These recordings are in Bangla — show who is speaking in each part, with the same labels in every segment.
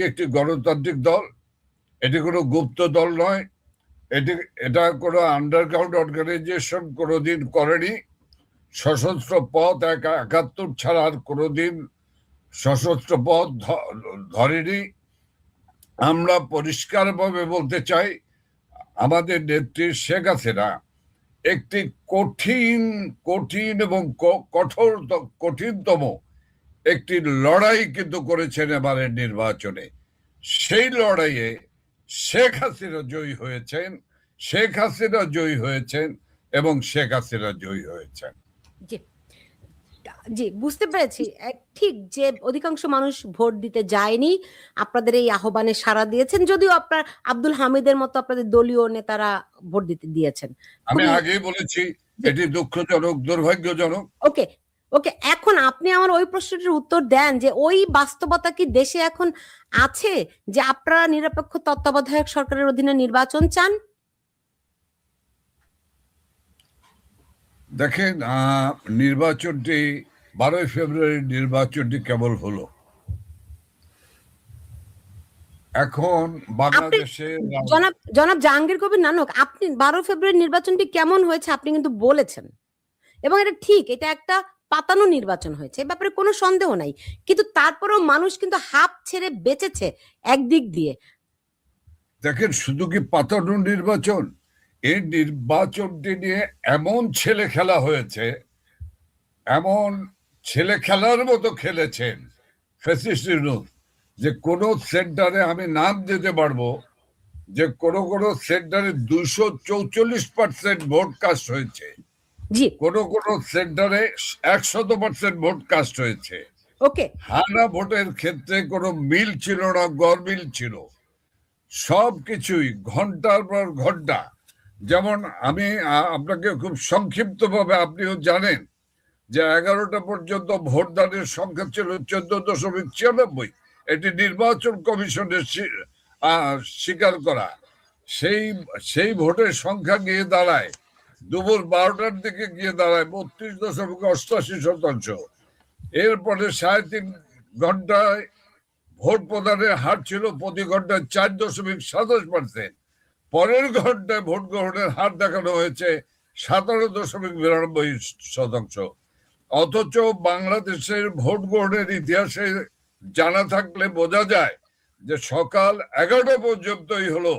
Speaker 1: একটি গণতান্ত্রিক দল, এটি কোনো গুপ্ত দল নয়, এটা কোনো আন্ডারগ্রাউন্ড অর্গানাইজেশন কোনোদিন করেনি। সশস্ত্র পথ 71 ছাড়া আর কোনোদিন সশস্ত্র পথ ধরেনি। আমরা পরিষ্কারভাবে বলতে চাই, আমাদের নেত্রী শেখ হাসিনা একটি কঠিন এবং কঠিনতম একটি লড়াই কিন্তু করেছেন এবারের নির্বাচনে। সেই লড়াইয়ে শেখ হাসিনা জয়ী হয়েছেন এবং শেখ হাসিনা জয়ী হয়েছেন।
Speaker 2: জি, বুঝতে পেরেছি। ঠিক যে অধিকাংশ মানুষ ভোট দিতে যায়নি, আপনাদের এই আহ্বানে সাড়া দিয়েছেন, যদিও আপনার আব্দুল হামিদের মতো আপনাদের দলীয় নেতারা ভোট দিতে দিয়েছেন।
Speaker 1: আমি আগেই বলেছি এটি দুঃখজনক, দুর্ভাগ্যজনক।
Speaker 2: ওকে, এখন আপনি আমার ওই প্রশ্নটির উত্তর দেন যে ওই বাস্তবতা কি দেশে এখন আছে যে আপনারা নিরপেক্ষ তত্ত্বাবধায়ক সরকারের অধীনে নির্বাচন চান?
Speaker 1: দেখেন, নির্বাচনটি 12 ফেব্রুয়ারি নির্বাচনটি কেবল হলো। এখন বাংলাদেশে
Speaker 2: জনাব জাহাঙ্গীর কবির নানক, আপনি 12 ফেব্রুয়ারি নির্বাচনটি কেমন হয়েছে আপনি কিন্তু বলেছেন, এবং এটা ঠিক, এটা একটা পাতানো নির্বাচন হয়েছে, এ ব্যাপারে কোনো সন্দেহ নাই। কিন্তু তারপরেও মানুষ কিন্তু হাফ ছেড়ে বেঁচেছে একদিক দিয়ে।
Speaker 1: দেখেন, শুধু কি পাতানো নির্বাচন, এই নির্বাচনটি নিয়ে এমন ছেলে খেলা হয়েছে, এমন ছেলে খেলার মতো খেলেছেন ফ্যাসিস্ট ইউনূস, যে কোন সেন্টারে আমি নাম দিতে পারবো যে কোন সেন্টারে 244% ভোট কাস্ট হয়েছে, কোন সেন্টারে 100% ভোট কাস্ট হয়েছে।
Speaker 2: ওকে,
Speaker 1: হানা ভোটের ক্ষেত্রে কোনো মিল ছিল না, গরমিল ছিল, সবকিছুই ঘন্টার পর ঘন্টা। যেমন আমি আপনাকে খুব সংক্ষিপ্তভাবে, আপনিও জানেন যে 11টা পর্যন্ত ভোটদানের সংখ্যা ছিল 14.96। এটি নির্বাচন কমিশনের স্বীকার করা। সেই ভোটের সংখ্যা গিয়ে দাঁড়ায় দুপুর 12টার দিকে গিয়ে দাঁড়ায় 32.88%। এরপরে 3.5 ঘন্টায় ভোট প্রদানের হার ছিল প্রতি ঘন্টায় 4.27%। পরের ঘন্টায় ভোট গ্রহণের হার দেখানো হয়েছে 17.92%। অথচ বাংলাদেশের ভোট গ্রহণের ইতিহাসে জানা থাকলে বোঝা যায় যে সকাল 11টা পর্যন্তই হলো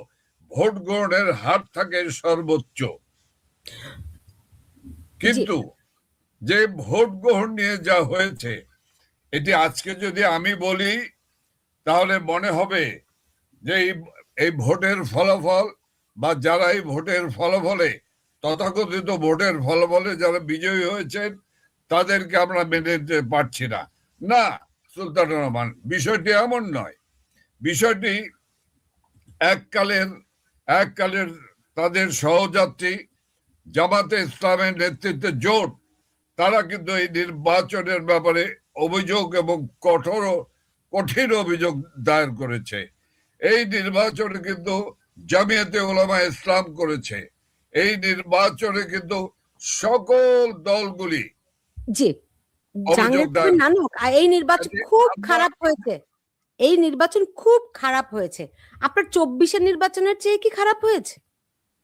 Speaker 1: ভোট গ্রহণের হার থাকে সর্বোচ্চ। কিন্তু যে ভোট গ্রহণ নিয়ে যা হয়েছে, এটি আজকে যদি আমি বলি তাহলে মনে হবে যে এই ভোটের ফলাফল বা যারা এই ভোটের ফলাফলে, তথাকথিত ভোটের ফলাফলে যারা বিজয়ী হয়েছেন তাদেরকে আমরা মেনে নিতে পারছি না। না সুলতানুর রহমান, বিষয়টি এমন নয়। বিষয়টি এককালের তাদের সহযাত্রী জামাতে ইসলামের নেতৃত্বে জোট, তারা কিন্তু এই নির্বাচনের ব্যাপারে অভিযোগ এবং কঠিন অভিযোগ দায়ের করেছে। এই নির্বাচনে কিন্তু জামিয়াতে উলামা ইসলাম করেছে। এই নির্বাচনে কিন্তু সকল দলগুলি
Speaker 2: এই নির্বাচন খুব খারাপ হয়েছে। এই নির্বাচন খুব খারাপ হয়েছে। আপনার 24-এর নির্বাচনের চেয়ে কি খারাপ হয়েছে?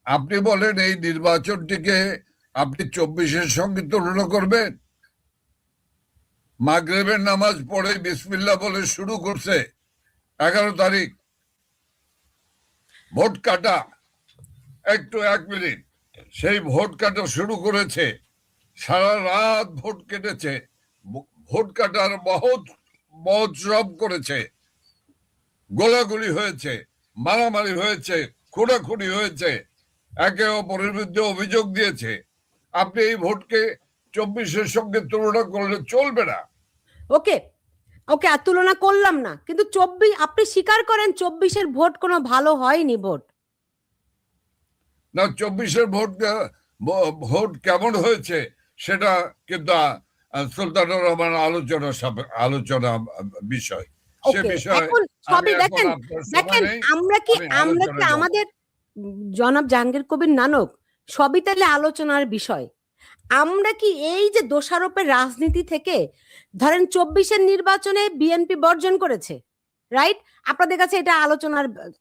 Speaker 1: আপনি বলেন এই নির্বাচনটিকে আপনি 24-এর সঙ্গে তুলনা করবেন? মাগরিবের নামাজ পড়ে বিসমিল্লাহ বলে শুরু করছে 11 তারিখ, ভোট কাটা, একটু 1 মিনিট, সেই ভোট কাটা শুরু করেছে, সারা রাত ভোট কেটেছে, ভোট কাটার মহোৎসব করেছে, গোলাগুলি হয়েছে, মারামারি হয়েছে, খুনাখুনি হয়েছে, একে অপরের বিরুদ্ধে অভিযোগ দিয়েছে। আপনি এই ভোটকে 24-এর সঙ্গে তুলনা করলে চলবে না।
Speaker 2: ওকে, আর তুলনা করলাম না, কিন্তু 24 আপনি স্বীকার করেন 24-এর ভোট কোনো ভালো হয়নি ভোট?
Speaker 1: না, 24-এর ভোট কেমন হয়েছে সেটা কিন্তু সুলতানুর রহমান আলোচনা বিষয়। সে বিষয়
Speaker 2: দেখেন আমরা কি আমাদের জনাব জাহাঙ্গীর কবির নানক, সবই তাহলে আলোচনার বিষয়। আমরা কি এই যে দোষারোপের রাজনীতি থেকে, ধরেন 24-এর নির্বাচনে বিএনপি বর্জন করেছে, রাইট? আপনাদের কাছে এটা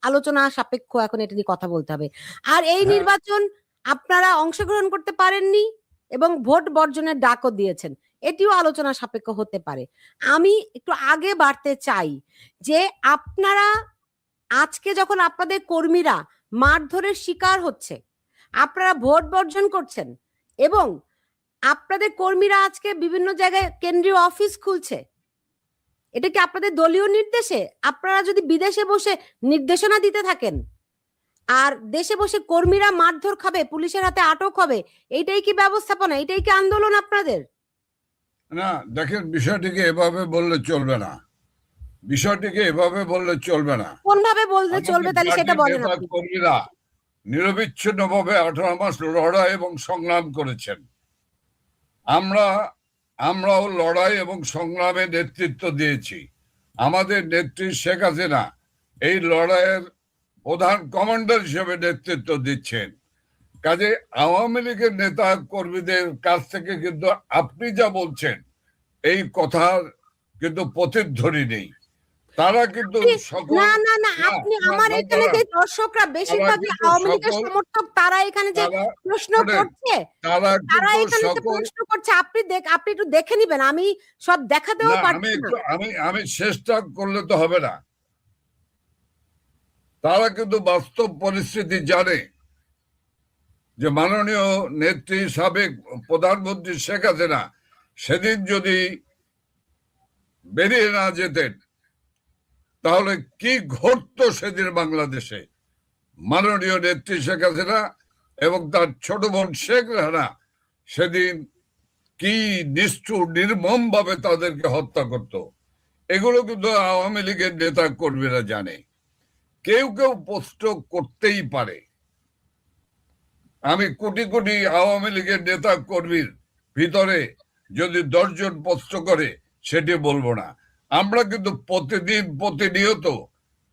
Speaker 2: আলোচনা সাপেক্ষ, এখন এটা নিয়ে কথা বলতে হবে। আর এই
Speaker 1: হ্যাঁ।
Speaker 2: নির্বাচন আপনারা অংশগ্রহণ করতে পারেননি এবং ভোট বর্জনের ডাকও দিয়েছেন, এটিও আলোচনা সাপেক্ষ হতে পারে। আমি একটু আগে বাড়তে চাই যে আপনারা আজকে যখন আপনাদের কর্মীরা মারধরের শিকার হচ্ছে, আপনারা ভোট বর্জন করছেন এবং আপনাদের কর্মীরা আজকে বিভিন্ন জায়গায় কেন্দ্রীয় অফিস খুলছে, এটা কি আপনাদের দলীয় নির্দেশে? আপনারা যদি বিদেশে বসে নির্দেশনা দিতে থাকেন আর দেশে বসে কর্মীরা মারধর খাবে, পুলিশের হাতে আটক হবে, এইটাই কি ব্যবস্থাপনা? এইটাই কি আন্দোলন আপনাদের?
Speaker 1: না, দেখেন, বিষয়টিকে এভাবে বললে চলবে না। বিষয়টিকে এভাবে বললে চলবে না।
Speaker 2: কোন ভাবে বললে চলবে তাহলে সেটা
Speaker 1: আমাদের
Speaker 2: বলেন
Speaker 1: নেতা
Speaker 2: আপনি।
Speaker 1: কর্মীরা নিরবিচ্ছিন্নভাবে 18 মাস লড়াই এবং সংগ্রাম করেছেন। আমরাও লড়াই এবং সংগ্রামে নেতৃত্ব দিয়েছি। আমাদের নেত্রী শেখ হাসিনা এই লড়াইয়ের প্রধান কমান্ডার হিসেবে নেতৃত্ব দিচ্ছেন। কাজে আওয়ামী লীগের নেতা কর্মীদের কাছ থেকে কিন্তু আপনি যা বলছেন এই কথার কিন্তু প্রতিধ্বনি নেই। তারা কিন্তু সকল
Speaker 2: না না না, আপনি আমার এখানে যে দর্শকরা বেশিরভাগই আওয়ামী লীগের সমর্থক, তারা এখানে যে প্রশ্ন করছে, তারা এখানে যে প্রশ্ন করছে, আপনি একটু দেখে নিবেন। আমি সব দেখাতেও পারছি না।
Speaker 1: আমি চেষ্টা করলে তো হবে না। তারা কিন্তু বাস্তব পরিস্থিতি জানে যে মাননীয় নেত্রী সাবেক প্রধানমন্ত্রী শেখ হাসিনা সেদিন যদি বেরিয়ে না যেতেন তাহলে কি ঘটতো সেদিন বাংলাদেশে। মাননীয় নেত্রী শেখ হাসিনা এবং তার ছোট বোন শেখ রেহানা সেদিন কি নিষ্ঠুর নির্মম ভাবে তাদেরকে হত্যা করত, এগুলো কিন্তু আওয়ামী লীগের নেতা কর্মীরা জানে। কেউ কেউ প্রশ্ন করতেই পারে। আমি কোটি কোটি আওয়ামী লীগের নেতা কর্মীর ভিতরে যদি 10 জন প্রশ্ন করে সেটি বলবো না। আমরা কিন্তু প্রতিনিয়ত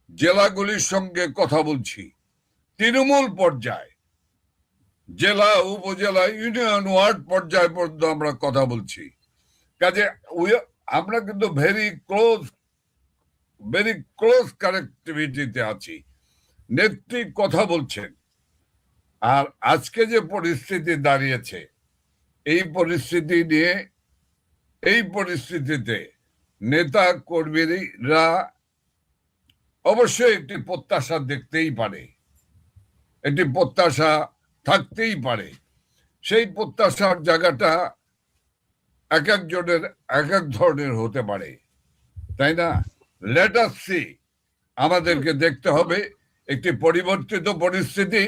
Speaker 1: জেলাগুলির সঙ্গে কথা বলছি, তৃণমূল পর্যায়ে, জেলা, উপজেলা, ইউনিয়ন, ওয়ার্ড পর্যায় পর্যন্ত আমরা কথা বলছি। কাজে আমরা কিন্তু ভেরি ক্লোজ কানেক্টিভিটিতে আছি। নেত্রী কথা বলছেন। আর আজকে যে পরিস্থিতি দাঁড়িয়েছে, এই পরিস্থিতিতে নেতা কর্মীরা অবশ্যই একটি প্রত্যাশা দেখতেই পারে, একটি প্রত্যাশা থাকতেই পারে। সেই প্রত্যাশার জায়গাটা এক একজনের এক এক ধরনের হতে পারে, তাই না? Let us see. আমাদেরকে দেখতে হবে একটি পরিবর্তিত পরিস্থিতি।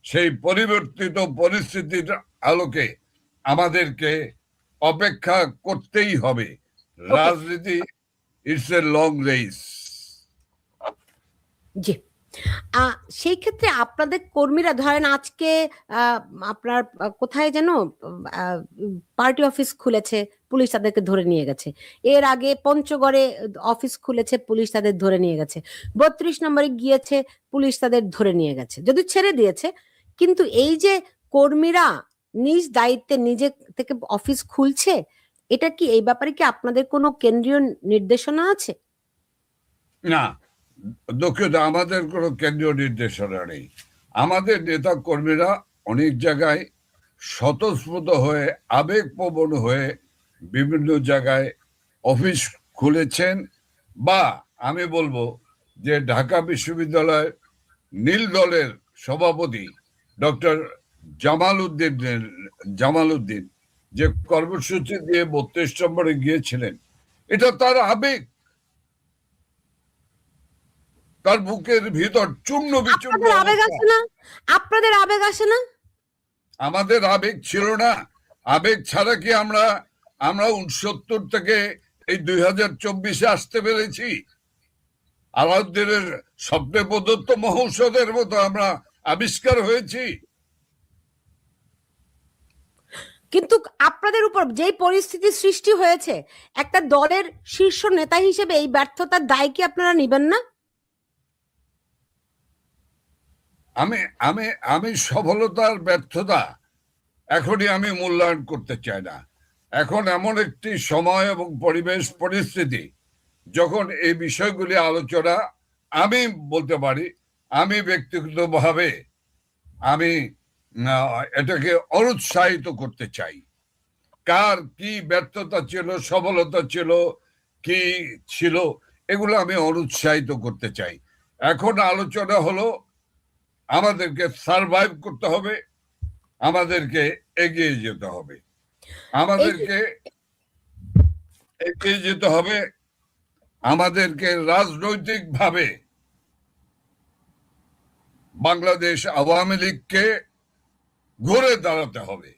Speaker 1: সেই পরিবর্তিত পরিস্থিতির আলোকে আমাদেরকে অপেক্ষা করতেই হবে। রাজনীতি ইটস এ লং রেস।
Speaker 2: জি, সেই ক্ষেত্রে আপনাদের কর্মীরা ধরেন আজকে আপনার কোথায় যেন পার্টি অফিস খুলেছে, পুলিশ তাদেরকে ধরে নিয়ে গেছে। এর আগে পঞ্চগড়ে অফিস খুলেছে, পুলিশ তাদের ধরে নিয়ে গেছে। 32 নম্বরে গিয়েছে, পুলিশ তাদের ধরে নিয়ে গেছে, যদি ছেড়ে দিয়েছে। কিন্তু এই যে কর্মীরা নিজ দায়িত্বে নিজে থেকে অফিস খুলছে, এটা কি, এই ব্যাপারে কি আপনাদের কোনো কেন্দ্রীয় নির্দেশনা আছে?
Speaker 1: না, দুঃখিত, আমাদের কোনো কেন্দ্রীয় নির্দেশনা নেই। আমাদের নেতা কর্মীরা অনেক জায়গায় স্বতঃস্ফূর্ত হয়ে, আবেগপ্রবণ হয়ে বিভিন্ন জায়গায় অফিস খুলেছেন। বা আমি বলবো যে ঢাকা বিশ্ববিদ্যালয়ের নীল দলের সভাপতি ডক্টর জামালউদ্দিন যে কর্মসূচি দিয়ে 32 নম্বরে গিয়েছিলেন, এটা তার আবেগ, তার বুকের ভিতর চূর্ণ বিচূর্ণ।
Speaker 2: আপনাদের আবেগ আসে না?
Speaker 1: আমাদের আবেগ ছিল না। আবেগ ছাড়া কি আমরা 69 থেকে এই 2024-এ আসতে পেরেছি? আলাউদ্দিনের স্বপ্নে প্রদত্ত মহৌষধের মতো আমরা আবিষ্কার হয়েছি।
Speaker 2: কিন্তু আপনাদের উপর যেই পরিস্থিতি সৃষ্টি হয়েছে, একটা দলের শীর্ষ নেতা হিসেবে এই ব্যর্থতার দায় কি আপনারা নেবেন না?
Speaker 1: আমি সফলতার ব্যর্থতা এখনই আমি মূল্যায়ন করতে চাই না। এখন এমন একটি সময় এবং পরিবেশ পরিস্থিতি যখন এই বিষয়গুলি আলোচনা, আমি বলতে পারি, আমি ব্যক্তিগতভাবে আমি এটাকে অনুৎসাহিত করতে চাই। কার কি ব্যর্থতা ছিল, সফলতা ছিল, কি ছিল, এগুলো আমি অনুৎসাহিত করতে চাই। এখন আলোচনা হলো আমাদেরকে সারভাইভ করতে হবে, আমাদেরকে এগিয়ে যেতে হবে, আমাদেরকে এগিয়ে যেতে হবে, আমাদেরকে রাজনৈতিকভাবে বাংলাদেশ আওয়ামী লীগকে ঘুরে দাঁড়াতে হবে।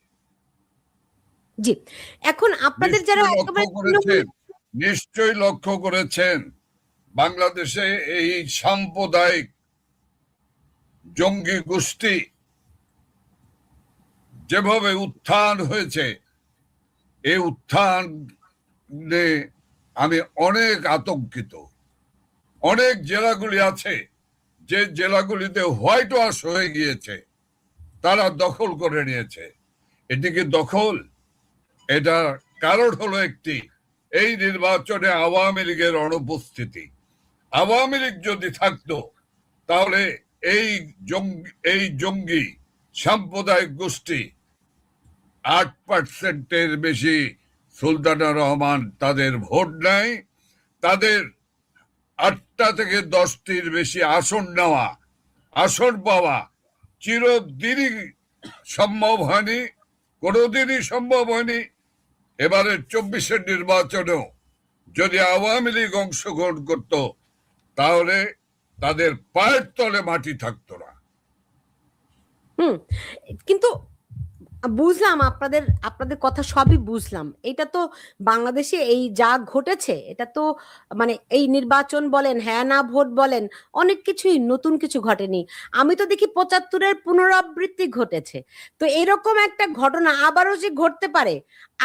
Speaker 2: জি, এখন আপনাদের যারা
Speaker 1: নিশ্চয়ই লক্ষ্য করেছেন বাংলাদেশে এই সাম্প্রদায়িক জঙ্গি গোষ্ঠী যেভাবে উত্থান হয়েছে, এই উত্থানে আমি অনেক আতঙ্কিত। অনেক জেলাগুলি আছে যে জেলাগুলিতে হোয়াইট ওয়াশ হয়ে গিয়েছে, তারা দখল করে নিয়েছে। এটিকে দখল, এটা কারণ হলো একটি, এই নির্বাচনে আওয়ামী লীগের অনুপস্থিতি। আওয়ামী লীগ যদি থাকতো তাহলে এই জঙ্গি সাম্প্রদায়িক গোষ্ঠী 8%-এর বেশি সুলতানা রহমান তাদের ভোট নেয়, তাদের 8টা থেকে 10টির বেশি আসন নেওয়া, আসন পাওয়া চিরদিনই সম্ভব হয়নি, কোনোদিনই সম্ভব হয়নি। এবারে 24-এর নির্বাচনেও যদি আওয়ামী লীগ অংশগ্রহণ করত তাহলে তাদের পায়ের তলে মাটি থাকতো না।
Speaker 2: কিন্তু বুঝলাম আপনাদের কথা সবই বুঝলাম। এটা তো বাংলাদেশে এই যা ঘটেছে, এটা তো মানে এই নির্বাচন বলেন, হ্যাঁ না ভোট বলেন, অনেক কিছুই নতুন কিছু ঘটেনি। আমি তো দেখি 75-এর পুনরাবৃত্তি ঘটেছে। তো এরকম একটা ঘটনা আবারও যে ঘটতে পারে,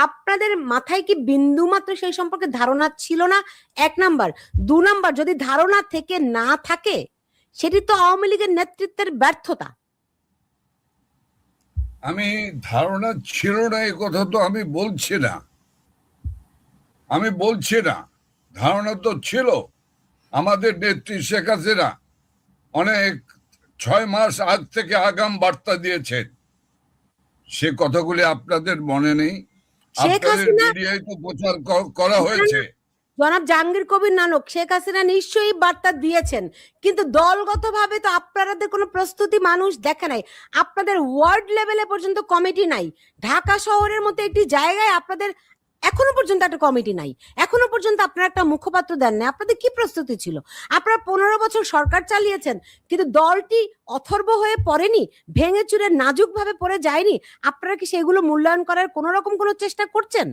Speaker 2: আপনাদের মাথায় কি বিন্দু মাত্র সেই সম্পর্কে ধারণা ছিল না? 1 নাম্বার। 2 নাম্বার, যদি ধারণা থেকে না থাকে সেটি তো আওয়ামী লীগের নেতৃত্বের ব্যর্থতা।
Speaker 1: আমি ধারণা ছিল না এই কথা তো আমি বলছি না, ধারণা তো ছিল। আমাদের নেত্রী শেখ হাসিনা অনেক 6 মাস আগ থেকে আগাম বার্তা দিয়েছেন, সে কথাগুলি আপনাদের মনে নেই? আপনাদের মিডিয়ায় তো প্রচার করা হয়েছে।
Speaker 2: জনাব জাহাঙ্গীর কবির নানক, শেখ হাসিনা নিশ্চয়ই বার্তা দিয়েছেন, কিন্তু দলগতভাবে তো আপনাদের কোনো প্রস্তুতি মানুষ দেখে নাই। আপনাদের ওয়ার্ড লেভেলে পর্যন্ত কমিটি নাই। ঢাকা শহরের মতো একটি জায়গায় আপনাদের এখনো পর্যন্ত একটা কমিটি নাই, এখনো পর্যন্ত আপনারা একটা মুখপাত্র দেন না। আপনাদের কি প্রস্তুতি ছিল? আপনারা 15 বছর সরকার চালিয়েছেন, কিন্তু দলটি অথর্ব হয়ে পড়েনি, ভেঙে চুরে নাজুক ভাবে পড়ে যায়নি। আপনারা কি সেগুলো মূল্যায়ন করার কোন রকম কোনো চেষ্টা করছেন?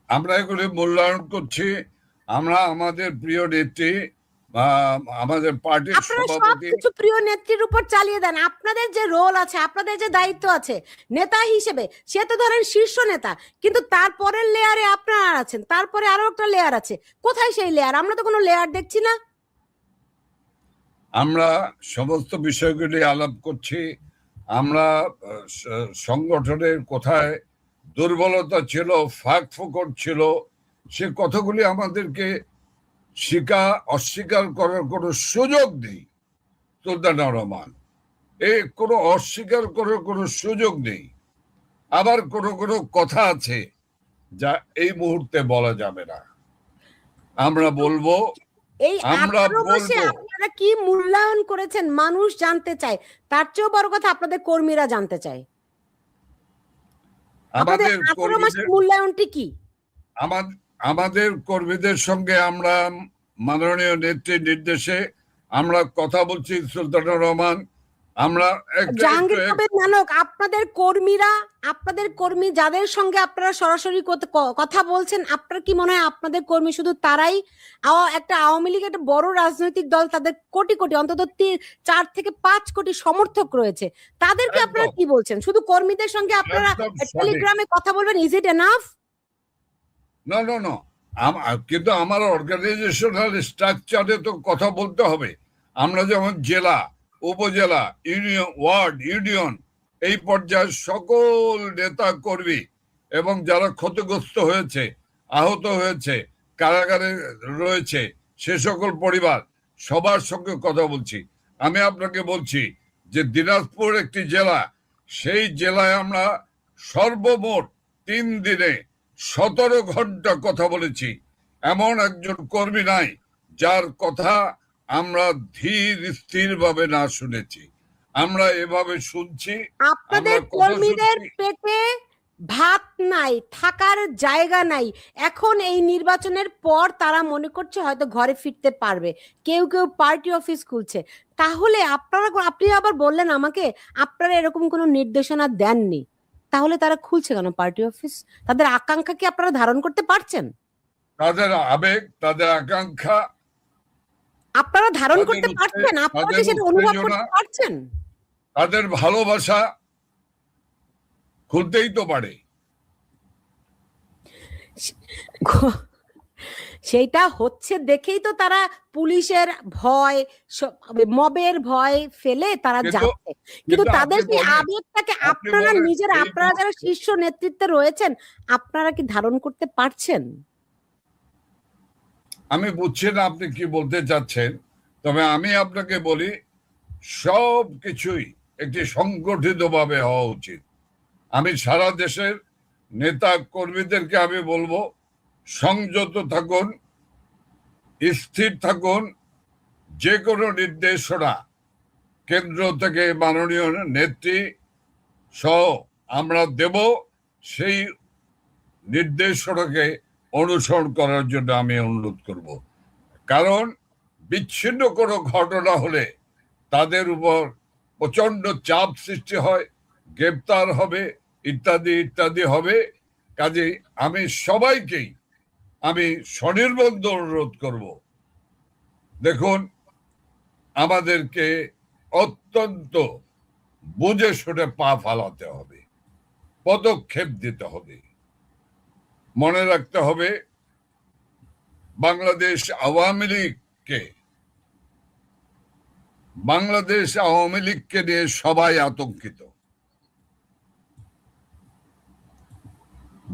Speaker 1: আমরা এগুলি মূল্যায়ন করছি। আমরা আমাদের প্রিয় নেত্রী, আমাদের পার্টির সভাপতি,
Speaker 2: সবকিছু প্রিয় নেত্রীর উপর চালিয়ে দেন। আপনাদের যে রোল আছে, আপনাদের যে দায়িত্ব আছে নেতা হিসেবে, সে তো ধরেন শীর্ষ নেতা, কিন্তু তারপরের লেয়ারে আপনারা আছেন, তারপরে আরো একটা লেয়ার আছে। কোথায় সেই লেয়ার? আমরা তো কোনো লেয়ার দেখছি না।
Speaker 1: আমরা সমস্ত বিষয়গুলি আলাপ করছি। আমরা সংগঠনের কোথায় দুর্বলতা ছিল, ফাঁক ফোকর ছিল, সে কথাগুলি আমাদেরকে অস্বীকার করার কোনো সুযোগ নেই। সুলতানা রহমান, এই কোনো অস্বীকার করার কোনো সুযোগ নেই। আবার কোনো কোনো কথা আছে যা এই মুহূর্তে বলা যাবে না। আমরা বলবো,
Speaker 2: এই 18 মাসে আপনারা কি মূল্যায়ন করেছেন মানুষ জানতে চায়। তার চেয়েও বড় কথা আপনাদের কর্মীরা জানতে চায়, আমাদের 18 মাসের মূল্যায়নটি কি?
Speaker 1: আমাদের কর্মীদের সঙ্গে আমরা মাননীয় নেত্রীর নির্দেশে আমরা কথা বলছি। সুলতানা রহমান, আমরা
Speaker 2: জাহাঙ্গীর কবির নানক, আপনাদের কর্মী যাদের সঙ্গে আপনারা সরাসরি কথা বলছেন, আপনার কি মনে হয় আপনাদের কর্মী শুধু তারাই? একটা আওয়ামী লীগ একটা বড় রাজনৈতিক দল, তাদের কোটি কোটি, অন্তত 4 থেকে 5 কোটি সমর্থক রয়েছে, তাদেরকে আপনারা কি বলছেন? শুধু কর্মীদের সঙ্গে আপনারা টেলিগ্রামে কথা বলবেন, ইজ ইট এনাফ?
Speaker 1: না, কিন্তু আমার অর্গানাইজেশনাল স্ট্রাকচারে তো কথা বলতে হবে। আমরা যেমন জেলা, উপজেলা, ইউনিয়ন, ওয়ার্ড, ইউনিয়ন, এই পর্যায়ের সকল নেতা কর্মী এবং যারা ক্ষতিগ্রস্ত হয়েছে, আহত হয়েছে, কারাগারে রয়েছে সে সকল পরিবার সবার সঙ্গে কথা বলছি। আমি আপনাকে বলছি যে দিনাজপুর একটি জেলা, সেই জেলায় আমরা সর্বমোট 3 দিনে 17 ঘন্টা কথা বলেছি। এমন একজন কর্মী নাই যার কথা আমরা ধীর স্থির ভাবে না শুনেছি। আমরা এভাবে শুনছি।
Speaker 2: আপনাদের
Speaker 1: আমরা কথা
Speaker 2: কর্মীদের
Speaker 1: শুনছি।
Speaker 2: পেটে ভাত নাই, থাকার জায়গা নাই। এখন এই নির্বাচনের পর তারা মনে করছে হয়তো ঘরে ফিরতে পারবে, কেউ কেউ পার্টি অফিস খুলছে। তাহলে আপনি আবার বললেন আমাকে আপনারা এরকম কোনো নির্দেশনা দেননি, তাহলে তারা খুলছে কেন পার্টি অফিস? তাদের আকাঙ্ক্ষা কি আপনারা ধারণ করতে পারছেন?
Speaker 1: তাদের আবেগ, তাদের আকাঙ্ক্ষা,
Speaker 2: আপনারা ধারণ
Speaker 1: তাদের
Speaker 2: করতে পারছেন? আপনারা কি
Speaker 1: তাদের
Speaker 2: সেটা অনুভব
Speaker 1: উত্তেজনা,
Speaker 2: করতে পারছেন?
Speaker 1: তাদের ভালোবাসা খুলতেই তো পারে।
Speaker 2: সেইটা হচ্ছে দেখেই তো তারা পুলিশের ভয়, মবের ভয় ফেলে তারা
Speaker 1: কিন্তু
Speaker 2: যাচ্ছে। কিন্তু
Speaker 1: কিন্তু
Speaker 2: তাদের
Speaker 1: আপনি
Speaker 2: সেই
Speaker 1: বলেন,
Speaker 2: আবেগটাকে
Speaker 1: আপনি
Speaker 2: আপনারা
Speaker 1: বলেন
Speaker 2: নিজেরা,
Speaker 1: এই
Speaker 2: আপনারা যারা
Speaker 1: মুহূর্তে
Speaker 2: শীর্ষ নেতৃত্বে রয়েছেন, আপনারা কি ধারণ করতে পারছেন?
Speaker 1: আমি বুঝছি না আপনি কি বলতে চাচ্ছেন, তবে আমি আপনাকে বলি সব কিছুই একটি সংগঠিত ভাবে হওয়া উচিত। আমি সারা দেশের নেতা কর্মীদেরকে আমি বলবো সংযত থাকুন, স্থির থাকুন। যে কোনো নির্দেশনা কেন্দ্র থেকে মাননীয় নেত্রী সহ আমরা দেব, সেই নির্দেশনাকে অনুসরণ করার জন্য আমি অনুরোধ করব। কারণ বিচ্ছিন্ন কোনো ঘটনা হলে তাদের উপর প্রচন্ড চাপ সৃষ্টি হয়, গ্রেপ্তার হবে, ইত্যাদি ইত্যাদি হবে। কাজেই আমি সবাইকেই আমি স্বনির্বন্ধ অনুরোধ করব, দেখুন আমাদেরকে অত্যন্ত বুঝে শুনে পা ফালাতে হবে, পদক্ষেপ দিতে হবে। মনে রাখতে হবে বাংলাদেশ আওয়ামী লীগকে নিয়ে সবাই আতঙ্কিত,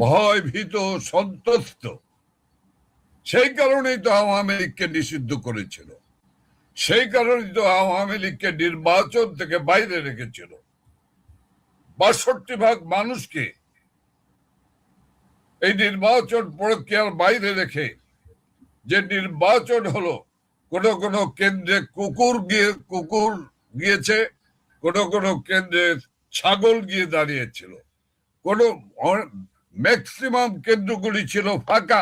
Speaker 1: ভয় ভীত, সন্ত্রস্ত। সেই কারণেই তো আওয়ামী লীগকে নিষিদ্ধ করেছিল, সেই কারণেই তো আওয়ামী লীগকে নির্বাচন থেকে বাইরে রেখেছিল। ৬২% মানুষকে এই নির্বাচন প্রক্রিয়ার বাইরে রেখে যে নির্বাচন হলো, কোন কোন কেন্দ্রে কুকুর গিয়েছে, কোন কোন কেন্দ্রে ছাগল গিয়ে দাঁড়িয়েছিল, কোন ম্যাক্সিমাম কেন্দ্রগুলি ছিল ফাঁকা,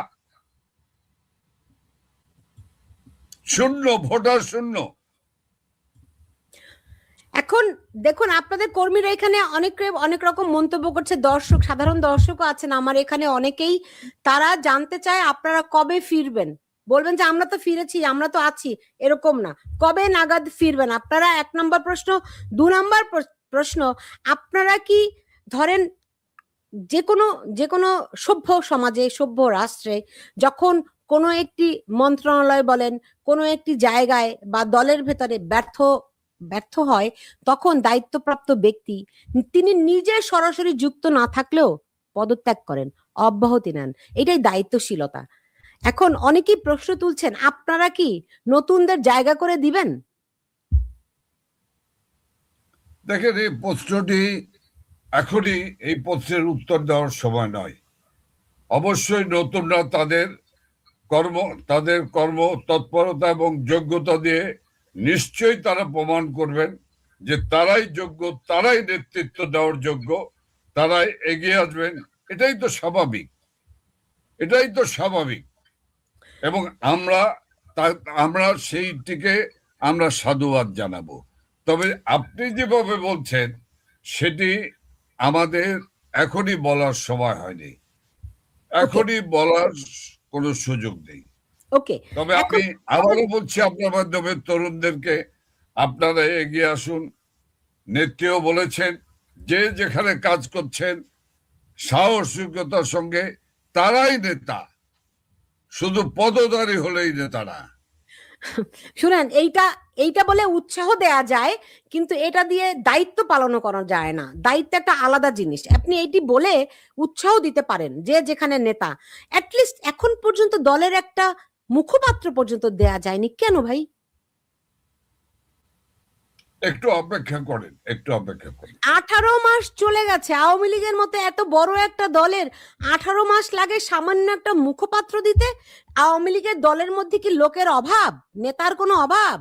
Speaker 1: শূন্য, ভোটার শূন্য।
Speaker 2: এখন দেখুন আপনাদের কর্মীরা এখানে অনেক রকম মন্তব্য করছে, দর্শক, সাধারণ দর্শকও আছেন আমার এখানে অনেকেই, তারা জানতে চায় আপনারা কবে ফিরবেন। বলবেন যে আমরা তো ফিরেছি, আমরা তো আছি, এরকম না। কবে নাগাদ ফিরবেন আপনারা? 1 নম্বর প্রশ্ন। 2 নম্বর প্রশ্ন, আপনারা কি ধরেন যে কোনো সভ্য সমাজে, সভ্য রাষ্ট্রে যখন কোনো একটি মন্ত্রণালয় বলেন, কোনো একটি জায়গায় বা দলের ভেতরে ব্যর্থ হয়, তখন দায়িত্বপ্রাপ্ত ব্যক্তি তিনি নিজে সরাসরি যুক্ত না থাকলেও পদত্যাগ করেন, অব্যাহতি নেন। এটাই দায়িত্বশীলতা। এখন অনেকেই প্রশ্ন তুলছেন আপনারা কি নতুনদের জায়গা করে দিবেন?
Speaker 1: দেখেন, এই প্রশ্নটি এখনই এই প্রশ্নের উত্তর দেওয়ার সময় নয়। অবশ্যই নতুনরা তাদের কর্ম তৎপরতা এবং যোগ্যতা দিয়ে নিশ্চয়ই তারা প্রমাণ করবেন যে তারাই যোগ্য, তারাই নেতৃত্ব দেওয়ার যোগ্য, তারাই এগিয়ে আসবেন। এটাই তো স্বাভাবিক, এটাই তো স্বাভাবিক। এবং আমরা সেইটিকে আমরা সাধুবাদ জানাবো। তবে আপনি যেভাবে বলছেন সেটি আমাদের এখনই বলার সময় হয়নি, এখনই বলার কোনো সুযোগ নেই।
Speaker 2: ওকে,
Speaker 1: তবে আমি আবারও বলছি আপনার মাধ্যমে তরুণদেরকে, আপনারা এগিয়ে আসুন। নেত্রীও বলেছেন যে যেখানে কাজ করছেন সাহসিকতার সঙ্গে, তারাই নেতা, শুধু পদধারী হলেই নেতা না।
Speaker 2: শুনেন, এইটা বলে উৎসাহ দেয়া যায়, কিন্তু এটা দিয়ে দায়িত্ব পালনও করা যায় না। দায়িত্ব একটা আলাদা জিনিস। আপনি এইটি বলে উৎসাহ দিতে পারেন যে যেখানে নেতা, অ্যাটলিস্ট এখন পর্যন্ত দলের একটা মুখপাত্র পর্যন্ত দেয়া যায়নি কেন ভাই?
Speaker 1: একটু অপেক্ষা করেন, একটু অপেক্ষা করেন।
Speaker 2: 18 মাস চলে গেছে, আওয়ামী লীগের মতো এত বড় একটা দলের 18 মাস লাগে সামান্য একটা মুখপাত্র দিতে। আওয়ামী লীগের দলের মধ্যে কি লোকের অভাব, নেতার কোনো অভাব?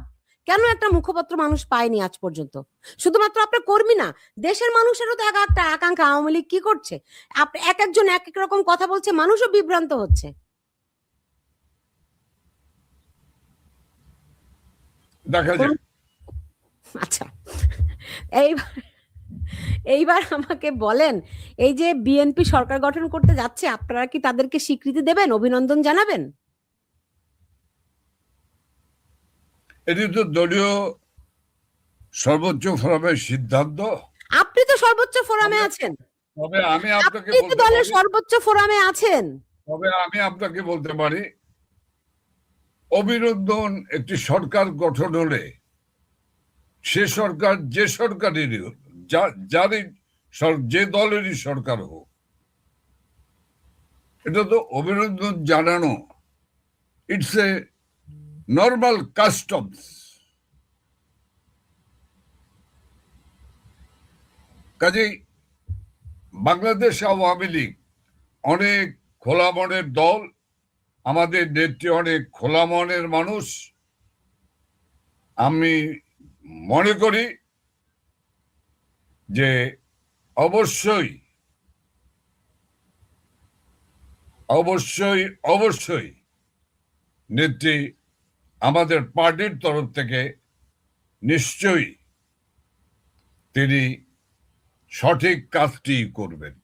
Speaker 2: কেন একটা মুখপাত্র মানুষ পায়নি আজ পর্যন্ত? শুধুমাত্র আপনার কর্মী না, দেশের মানুষেরও তো এক একটা আকাঙ্ক্ষা আওয়ামী লীগ কি করছে। আপনি এক একজন এক এক রকম কথা বলছে, মানুষও বিভ্রান্ত হচ্ছে।
Speaker 1: দেখা যাক।
Speaker 2: আচ্ছা, এইবার এইবার আমাকে বলেন, এই যে বিএনপি সরকার গঠন করতে যাচ্ছে, আপনারা কি তাদেরকে স্বীকৃতি দেবেন, অভিনন্দন জানাবেন?
Speaker 1: এটি তো দলীয় সর্বোচ্চ ফোরামের সিদ্ধান্ত।
Speaker 2: আপনি তো সর্বোচ্চ ফোরামে আছেন,
Speaker 1: তবে আমি আপনাকে
Speaker 2: আপনি তো
Speaker 1: বলতে
Speaker 2: দলের
Speaker 1: পারি,
Speaker 2: সর্বোচ্চ ফোরামে আছেন।
Speaker 1: তবে আমি আপনাকে বলতে পারি, অভিনন্দন একটি সরকার গঠন হলে সে সরকার যে সরকারেরই হোক, যারই যে দলেরই সরকার হোক, এটা তো অভিনন্দন জানানো ইটস এ নর্মাল কাস্টমস। কাজেই বাংলাদেশ আওয়ামী লীগ অনেক খোলা মনের দল, আমাদের নেত্রী অনেক খোলা মনের মানুষ। আমি মনে করি যে অবশ্যই অবশ্যই অবশ্যই নেত্রী আমাদের পার্টির তরফ থেকে নিশ্চয়ই তিনি সঠিক কাজটি করবেন।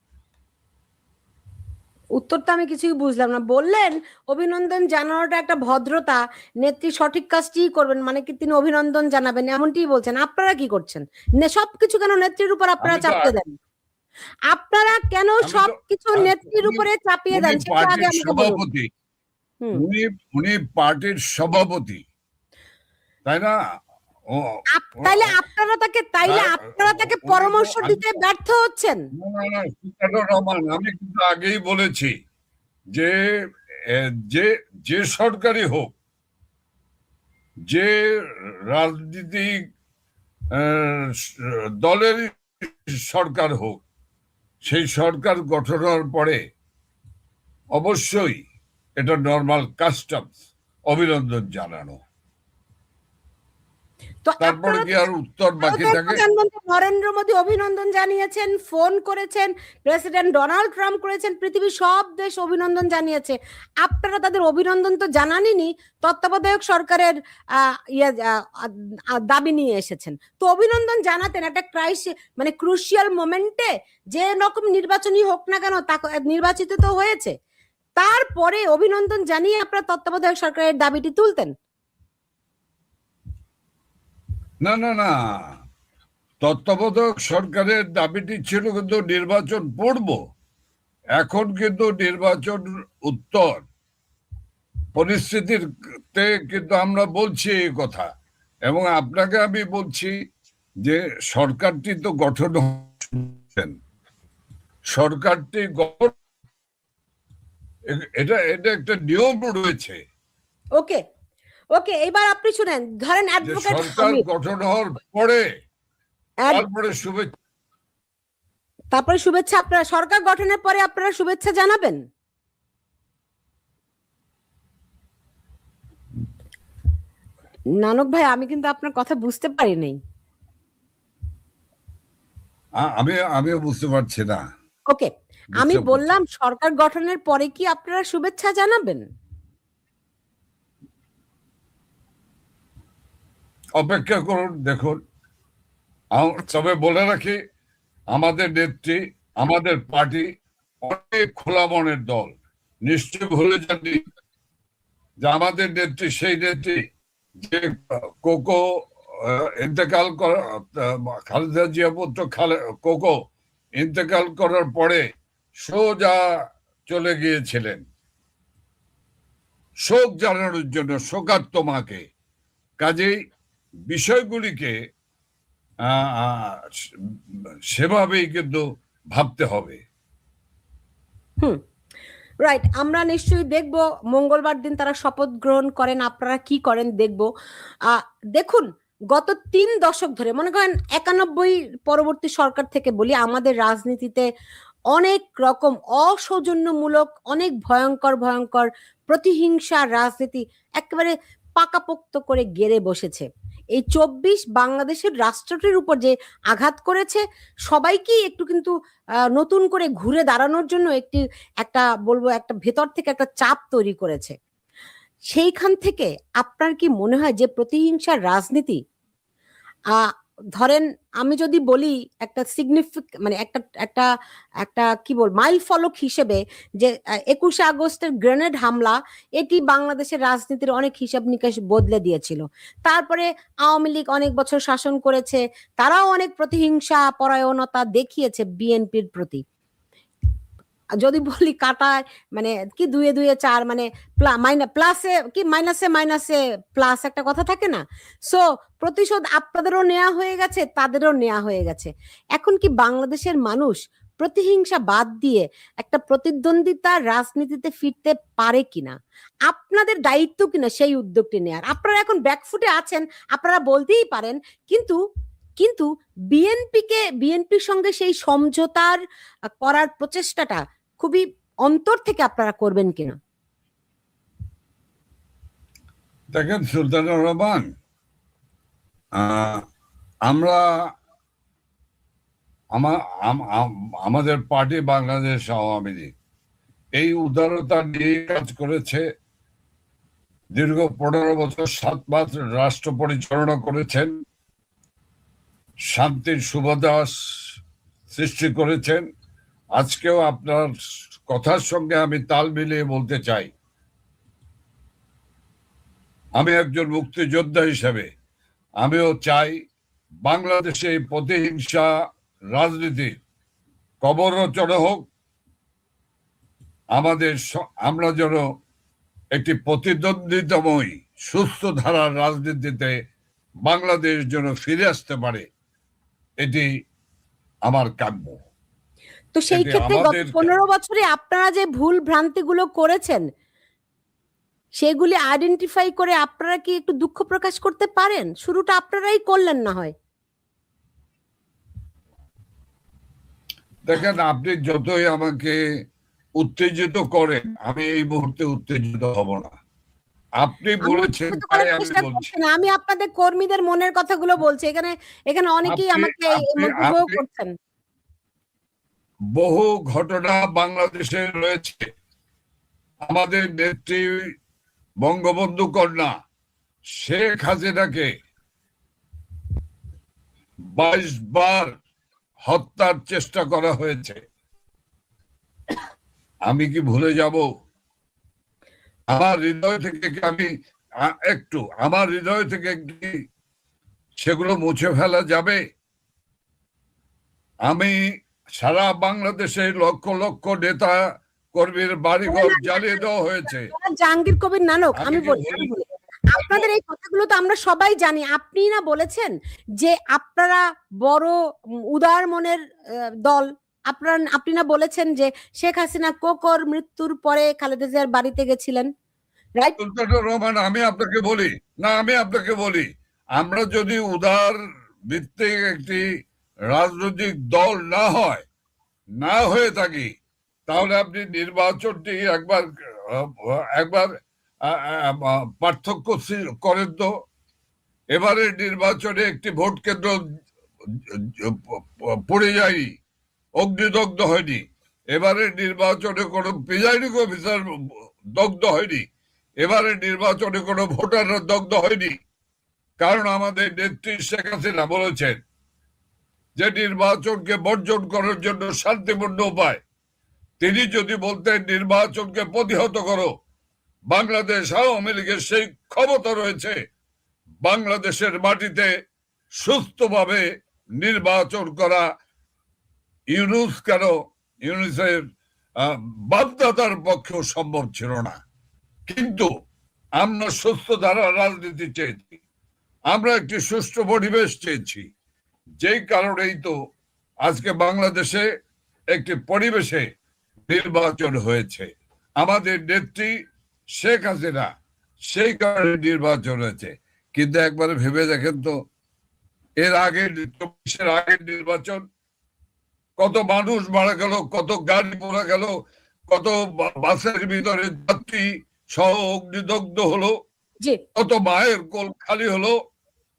Speaker 2: উত্তরটা আমি কিছুই বুঝলাম না। বললেন অভিনন্দন জানানোটা একটা ভদ্রতা, নেত্রী সঠিক কাজটিই করবেন, মানে কি তিনি অভিনন্দন জানাবেন এমনটিই বলছেন? আপনারা কি করছেন? সবকিছু কেন নেত্রীর উপর আপনারা চাপিয়ে দেন? আপনারা কেন সবকিছু নেত্রীর উপরে চাপিয়ে দেন সেটা আগে আমাকে বলুন।
Speaker 1: সভাপতি, উনি পার্টির সভাপতি, তাই না?
Speaker 2: তাইলে আপনারা তাকে পরামর্শ দিতে ব্যর্থ হচ্ছেন।
Speaker 1: রহমান, আমি কিন্তু আগেই বলেছি যে যে সরকারি হোক, যে রাজনীতিক দলের সরকার হোক, সেই সরকার গঠন হওয়ার পরে অবশ্যই এটা নর্মাল কাস্টমস অভিনন্দন জানানো।
Speaker 2: তো
Speaker 1: তারপরে কি আর উত্তর বাকি থাকে?
Speaker 2: প্রধানমন্ত্রী নরেন্দ্র মোদী অভিনন্দন জানিয়েছেন, ফোন করেছেন, প্রেসিডেন্ট ডোনাল্ড ট্রাম্প করেছেন, পৃথিবীর সব দেশ অভিনন্দন জানিয়েছে। আপনারা তাদের অভিনন্দন তো জানাননি, তত্ত্বাবধায়ক সরকারের দাবি নিয়ে এসেছেন। তো অভিনন্দন জানাতেন একটা মানে ক্রুশিয়াল মোমেন্টে, যে রকম নির্বাচনই হোক না কেন, নির্বাচিত তো হয়েছে, তারপরে অভিনন্দন জানিয়ে আপনারা তত্ত্বাবধায়ক সরকারের দাবিটি তুলতেন।
Speaker 1: না না না, তত্ত্বাবধায়ক সরকারের দাবিটি ছিল কিন্তু নির্বাচন পূর্ব। এখন কিন্তু নির্বাচন উত্তর পরিস্থিতিতে কিন্তু আমরা বলছি এই কথা, এবং আপনাকে আমি বলছি যে সরকারটি তো গঠন হচ্ছেন, সরকারটি এটা এটা একটা নিয়ম রয়েছে।
Speaker 2: ওকে ওকে, এবার আপনি শুনেন, ধরেন অ্যাডভোকেট
Speaker 1: সরকার গঠন হওয়ার পরে
Speaker 2: তারপরে শুভেচ্ছা, আপনারা সরকার গঠনের পরে আপনারা শুভেচ্ছা জানাবেন। নানক ভাই, আমি কিন্তু আপনার কথা বুঝতে পারি নাই।
Speaker 1: আমিও বুঝতে পারছি না।
Speaker 2: ওকে, আমি বললাম সরকার গঠনের পরে কি আপনারা শুভেচ্ছা জানাবেন?
Speaker 1: অপেক্ষা করুন, দেখুন। তবে বলে রাখি, আমাদের নেত্রী, আমাদের পার্টি অনেক খোলা মনের দল। নিশ্চয় ভুলে যাননি যে আমাদের নেত্রী সেই নেত্রী যে কোকো ইন্তেকাল খালেদা জিয়া পুত্র কোকো ইন্তেকাল করার পরে সোজা চলে গিয়েছিলেন শোক জানানোর জন্য, শোকার্ত মাকে। কাজেই বিষয়গুলিকে সেভাবেই কিন্তু ভাবতে হবে।
Speaker 2: রাইট, আমরা নিশ্চয়ই দেখব মঙ্গলবার দিন তারা শপথ গ্রহণ করেন, আপনারা কি করেন দেখব। দেখুন, গত 3 দশক ধরে, মনে করেন 91 পরবর্তী সরকার থেকে বলি, আমাদের রাজনীতিতে অনেক রকম অসৌজন্যমূলক, অনেক ভয়ঙ্কর ভয়ঙ্কর প্রতিহিংসা রাজনীতি একেবারে পাকাপোক্ত করে গেড়ে বসেছে। এই 24 বাংলাদেশের রাষ্ট্রটির উপর যে আঘাত করেছে, সবাইকেই একটু কিন্তু নতুন করে ঘুরে দাঁড়ানোর জন্য একটা বলবো একটা ভেতর থেকে একটা চাপ তৈরি করেছে। সেইখান থেকে আপনার কি মনে হয় যে প্রতিহিংসার রাজনীতি, ধরেন আমি যদি বলি একটা মানে একটা একটা একটা কি বল মাইল ফলক হিসেবে, যে 21শে আগস্টের গ্রেনেড হামলা, এটি বাংলাদেশের রাজনীতির অনেক হিসাব নিকাশ বদলে দিয়েছিল। তারপরে আওয়ামী লীগ অনেক বছর শাসন করেছে, তারাও অনেক প্রতিহিংসা পরায়ণতা দেখিয়েছে বিএনপির প্রতি। যদি বলি কাটায় মানে কি 2 এ 2 এ 4, মানে প্লাসে কি মাইনাসে মাইনাসে প্লাস একটা কথা থাকে না? সো প্রতিশোধ আপনাদেরও নেওয়া হয়ে গেছে, তাদেরও নেওয়া হয়ে গেছে। এখন কি বাংলাদেশের মানুষ প্রতিহিংসা বাদ দিয়ে একটা প্রতিদ্বন্দ্বিতার রাজনীতিতে ফিরতে পারে কিনা? আপনাদের দায়িত্ব কিনা সেই উদ্যোগটি নেয়ার? আপনারা এখন ব্যাকফুটে আছেন, আপনারা বলতেই পারেন, কিন্তু কিন্তু বিএনপির সঙ্গে সেই সমঝোতার করার প্রচেষ্টাটা খুবই অন্তর থেকে আপনারা করবেন কিনা?
Speaker 1: দেখেন সুলতানুর রহমান, আমরা আমাদের পার্টি বাংলাদেশ আওয়ামী লীগ এই উদারতা নিয়ে কাজ করেছে। দীর্ঘ 15 বছর 7 মাস রাষ্ট্র পরিচালনা করেছেন, শান্তির সুবাতাস সৃষ্টি করেছেন। আজকেও আপনার কথার সঙ্গে আমি তাল মিলিয়ে বলতে চাই, আমি একজন মুক্তিযোদ্ধা হিসেবে আমিও চাই বাংলাদেশে প্রতিহিংসা রাজনীতির কবর রচনা হোক, আমরা যেন একটি প্রতিদ্বন্দ্বিতাময় সুস্থ ধারার রাজনীতিতে বাংলাদেশ যেন ফিরে আসতে পারে, এটি আমার কাম্য।
Speaker 2: তো সেই ক্ষেত্রে গত 15 বছরে আপনারা যে ভুল ভ্রান্তিগুলো করেছেন, সেগুলি আইডেন্টিফাই করে আপনারা কি একটু দুঃখ প্রকাশ করতে পারেন? শুরুটা আপনারাই করলেন না হয়।
Speaker 1: দেখেন, আপনি যতই আমাকে উত্তেজিত করেন, আমি এই মুহূর্তে উত্তেজিত হব না। আপনি বলেছেন তাই আমি বলছি।
Speaker 2: আমি আপনাদের কর্মীদের মনের কথাগুলো বলছি। এখানে অনেকেই আমাকে মন্তব্য করছেন।
Speaker 1: বহু ঘটনা বাংলাদেশে রয়েছে। আমাদের নেত্রী বঙ্গবন্ধু কন্যা শেখ হাসিনাকে 22 বার হত্যার চেষ্টা করা হয়েছে। আমি কি ভুলে যাব? আমার হৃদয় থেকে কি সেগুলো মুছে ফেলা যাবে? আমি সারা বাংলাদেশে লক্ষ লক্ষ নেতা কর্মীর বাড়িঘর জ্বালিয়ে দেওয়া হয়েছে।
Speaker 2: জাহাঙ্গীর কবির নানক, আমি বলি, আপনাদের এই কথাগুলো তো আমরা সবাই জানি। আপনি না বলেছেন যে আপনারা বড় উদার মনের দল, আপনি না বলেছেন যে শেখ হাসিনা কোকর মৃত্যুর পরে খালেদা জিয়ার বাড়িতে গেছিলেন, রাইট?
Speaker 1: সুলতানুর রহমান, আমি আপনাকে বলি, আমরা যদি উদার ভিত্তিক একটি রাজনৈতিক দল না হয়ে থাকি, তাহলে আপনি নির্বাচনটি একবার পার্থক্য করেন তো। এবারে নির্বাচনে একটি ভোট কেন্দ্র পড়ে যায়নি, অগ্নিদগ্ধ হয়নি। এবারে নির্বাচনে কোনো প্রিজাইডিং অফিসার দগ্ধ হয়নি। এবারে নির্বাচনে কোনো ভোটাররা দগ্ধ হয়নি, কারণ আমাদের নেত্রী শেখ হাসিনা বলেছেন যে নির্বাচনকে বর্জন করার জন্য শান্তিপূর্ণ উপায়। তিনি যদি বলতেন নির্বাচনকে প্রতিহত করো, বাংলাদেশ আওয়ামী লীগের সেই ক্ষমতা রয়েছে বাংলাদেশের মাটিতে সুস্থভাবে নির্বাচন করা। ইউনুসের বাধ্যতার পক্ষেও সম্ভব ছিল না। কিন্তু আমরা সুস্থ ধারার রাজনীতি চেয়েছি, আমরা একটি সুষ্ঠু পরিবেশ চেয়েছি, যেই কারণেই তো আজকে বাংলাদেশে একটি পরিবেশে নির্বাচন হয়েছে। আমাদের নেত্রী শেখ হাসিনা, সেই কারণে নির্বাচন হয়েছে। কিন্তু একবারে ভেবে দেখেন তো, এর আগে 24-এর আগের নির্বাচন, কত মানুষ মারা গেল, কত গাড়ি পোড়া গেল, কত বাসের ভিতরে যাত্রী সহ অগ্নিদগ্ধ হলো,
Speaker 2: জি
Speaker 1: কত মায়ের কোল খালি হলো।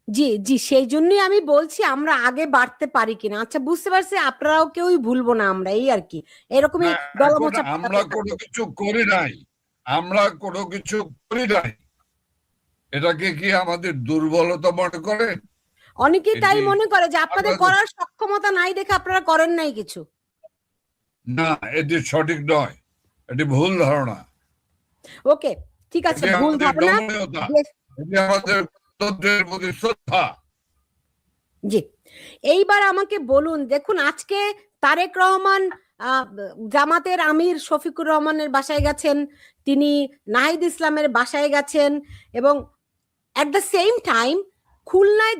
Speaker 2: জি জি, সেই জন্যই আমি বলছি আমরা আগে বাড়তে পারি কিনা। আচ্ছা, বুঝতে পারছি, আপনারাও কেউই ভুলবো না আমরা, এই আর কি। এরকমই
Speaker 1: না, এখন
Speaker 2: দলমোচা
Speaker 1: আমরা কোনো কিছু করি নাই, আমরা কোনো কিছু করি নাই, এটাকে কি আমাদের দুর্বলতা মনে করেন?
Speaker 2: অনেকেই তাই
Speaker 1: এটি
Speaker 2: মনে করে যে আপনাদের
Speaker 1: আপনাদের,
Speaker 2: করার সক্ষমতা নাই দেখে আপনারা করেন নাই কিছু।
Speaker 1: না, এটি সঠিক নয়, এটি ভুল ধারণা,
Speaker 2: ওকে, ঠিক আছে,
Speaker 1: এটি
Speaker 2: ভুল
Speaker 1: আমাদের
Speaker 2: ধারণা।
Speaker 1: নমনীয়তা, এটি আমাদের গণতন্ত্রের প্রতি শ্রদ্ধা।
Speaker 2: জি, এইবার আমাকে বলুন, দেখুন আজকে তারেক রহমান আহ, জামাতের আমির শফিকুর রহমানের বাসায় গেছেন, তিনি নাহিদ ইসলামের বাসায় গেছেন, এবং অ্যাট দ্য সেম টাইম খুলনায়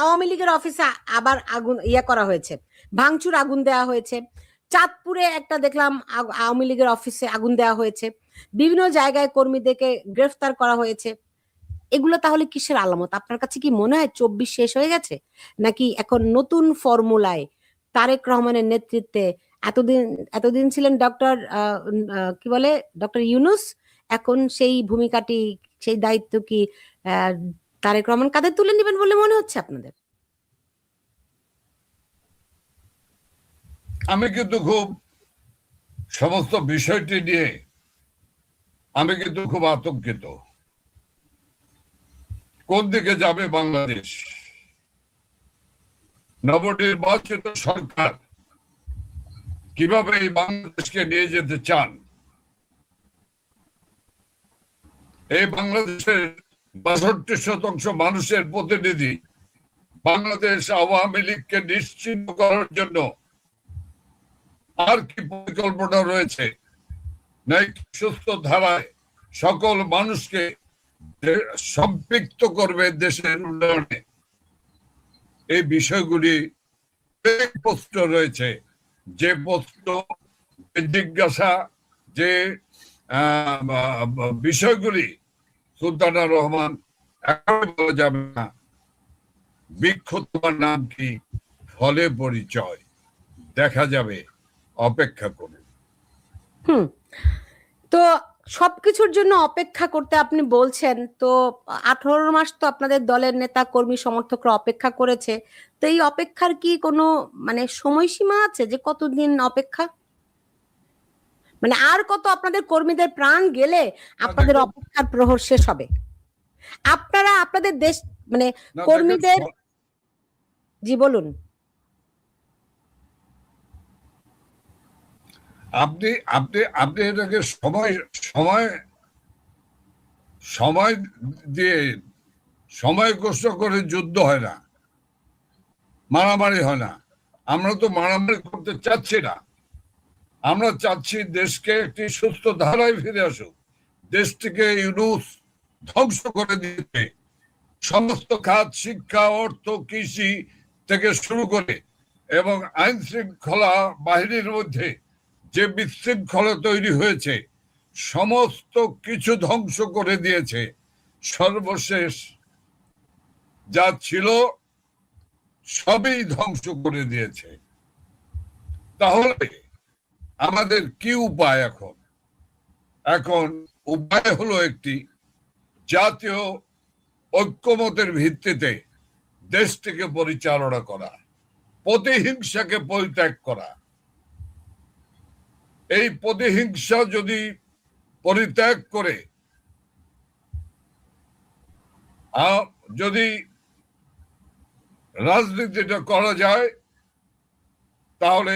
Speaker 2: আওয়ামী লীগের অফিসে আবার আগুন করা হয়েছে, ভাঙচুর আগুন দেওয়া হয়েছে। চাঁদপুরে একটা দেখলাম আওয়ামী লীগের অফিসে আগুন দেওয়া হয়েছে, বিভিন্ন জায়গায় কর্মীদেরকে গ্রেফতার করা হয়েছে। এগুলো তাহলে কিসের আলামত? আপনার কাছে কি মনে হয় 24 শেষ হয়ে গেছে, নাকি এখন নতুন ফর্মুলায় তারেক রহমানের নেতৃত্বে, এতদিন এতদিন ছিলেন ডক্টর কি বলে ডক্টর ইউনুস, এখন সেই ভূমিকাটি, সেই দায়িত্ব কি আহ, তারেক রহমান কাঁধে তুলে নেবেন বলে মনে হচ্ছে আপনাদের?
Speaker 1: আমি কিন্তু খুব, সমস্ত বিষয়টি নিয়ে আমি কিন্তু খুব আতঙ্কিত। কোন দিকে যাবে বাংলাদেশ? নবনির্বাচিত সরকার কিভাবে এই বাংলাদেশকে নিয়ে যেতে চান? এই বাংলাদেশের 62% মানুষের প্রতিনিধি বাংলাদেশ আওয়ামী লীগকে নিশ্চিহ্ন করার জন্য আর কি পরিকল্পনা রয়েছে? ন্যায় সুস্থ ধারায় সকল মানুষকে সম্পৃক্ত করবে দেশের উন্নয়নে, এই বিষয়গুলি প্রশ্ন রয়েছে। যে প্রশ্ন, জিজ্ঞাসা, যে বিষয়গুলি সুলতানা রহমান এখন বলা যাবে না। বৃক্ষ তোমার নাম কি, ফলে পরিচয়, দেখা যাবে, অপেক্ষা করুন।
Speaker 2: তো সবকিছুর জন্য অপেক্ষা করতে আপনি বলছেন, তো 18 মাস তো আপনাদের দলের নেতা কর্মী সমর্থকরা অপেক্ষা করেছে। তো এই অপেক্ষার কি কোনো মানে সময়সীমা আছে, যে কতদিন অপেক্ষা, মানে আর কত আপনাদের কর্মীদের প্রাণ গেলে আপনাদের অপেক্ষার প্রহর শেষ হবে? আপনারা আপনাদের দেশ মানে কর্মীদের, জি বলুন।
Speaker 1: আপনি আপনি আপনি এটাকে সময় সময় সময় দিয়ে, সময় কষ্ট করে যুদ্ধ হয় না, মারামারি হয় না। আমরা তো মারামারি করতে চাচ্ছি না, আমরা চাচ্ছি দেশকে একটি সুস্থ ধারায় ফিরে আসুক। দেশটিকে ইউনুস ধ্বংস করে দিতে সমস্ত খাত, শিক্ষা, অর্থ, কৃষি থেকে শুরু করে এবং আইন শৃঙ্খলা বাহিনীর মধ্যে যে বিশৃঙ্খলা তৈরি হয়েছে, সমস্ত কিছু ধ্বংস করে দিয়েছে। সর্বশেষ যা ছিল সবই ধ্বংস করে দিয়েছে। তাহলে আমাদের কি উপায় এখন? এখন উপায় হলো একটি জাতীয় ঐক্যমতের ভিত্তিতে দেশটিকে পরিচালনা করা, প্রতিহিংসাকে পরিত্যাগ করা। এই প্রতিহিংসা যদি পরিত্যাগ করে যদি রাজনীতিটা করা যায়, তাহলে